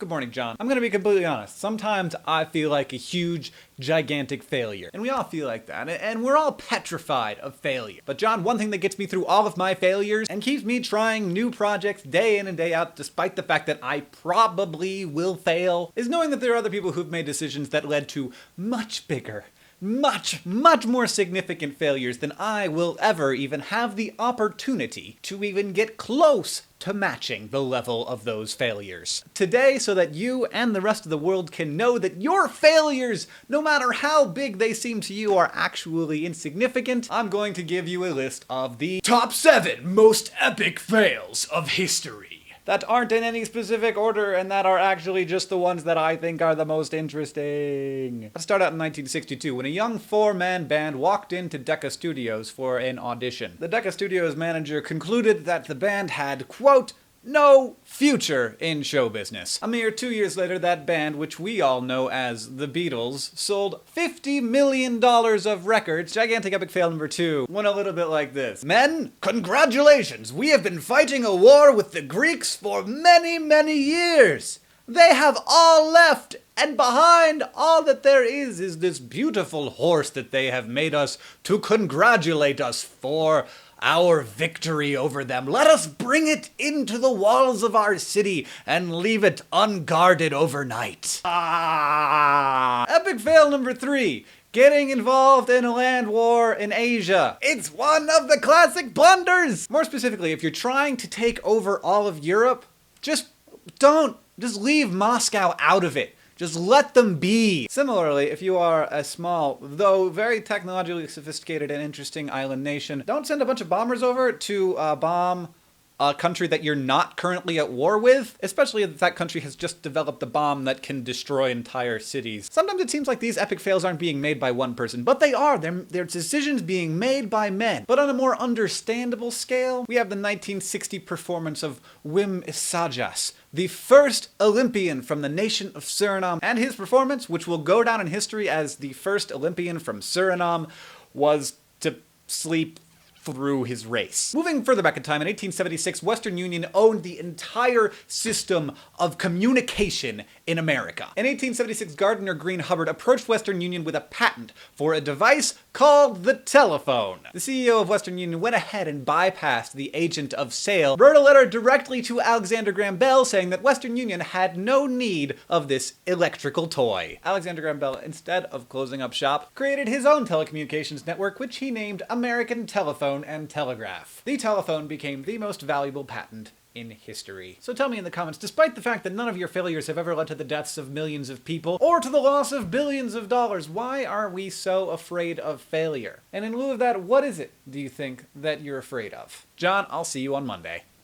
Good morning, John. I'm gonna be completely honest. Sometimes I feel like a huge, gigantic failure. And we all feel like that. And we're all petrified of failure. But John, one thing that gets me through all of my failures and keeps me trying new projects day in and day out, despite the fact that I probably will fail, is knowing that there are other people who've made decisions that led to much bigger, much more significant failures than I will ever even have the opportunity to even get close to matching the level of those failures. Today, so that you and the rest of the world can know that your failures, no matter how big they seem to you, are actually insignificant, I'm going to give you a list of the top 7 most epic fails of history that aren't in any specific order and that are actually just the ones that I think are the most interesting. Let's start out in 1962 when a young 4-man band walked into Decca Studios for an audition. The Decca Studios manager concluded that the band had, quote, no future in show business. A mere 2 years later, that band, which we all know as the Beatles, sold $50 million of records. Gigantic epic fail number 2 went a little bit like this. Men, congratulations! We have been fighting a war with the Greeks for many years. They have all left, and behind all that there is this beautiful horse that they have made us to congratulate us for our victory over them. Let us bring it into the walls of our city and leave it unguarded overnight. Epic fail number 3. Getting involved in a land war in Asia. It's one of the classic blunders! More specifically, if you're trying to take over all of Europe, just leave Moscow out of it. Just let them be. Similarly, if you are a small, though very technologically sophisticated and interesting island nation, don't send a bunch of bombers over to bomb a country that you're not currently at war with, especially if that country has just developed a bomb that can destroy entire cities. Sometimes it seems like these epic fails aren't being made by one person, but they are. They're decisions being made by men. But on a more understandable scale, we have the 1960 performance of Wim Isajas, the first Olympian from the nation of Suriname, and his performance, which will go down in history as the first Olympian from Suriname, was to sleep through his race. Moving further back in time, in 1876, Western Union owned the entire system of communication in America. In 1876, Gardner Green Hubbard approached Western Union with a patent for a device called the telephone. The CEO of Western Union went ahead and bypassed the agent of sale, wrote a letter directly to Alexander Graham Bell saying that Western Union had no need of this electrical toy. Alexander Graham Bell, instead of closing up shop, created his own telecommunications network, which he named American Telephone and Telegraph. The telephone became the most valuable patent in history. So tell me in the comments, despite the fact that none of your failures have ever led to the deaths of millions of people or to the loss of billions of dollars, why are we so afraid of failure? And in lieu of that, what is it, do you think, that you're afraid of? John, I'll see you on Monday.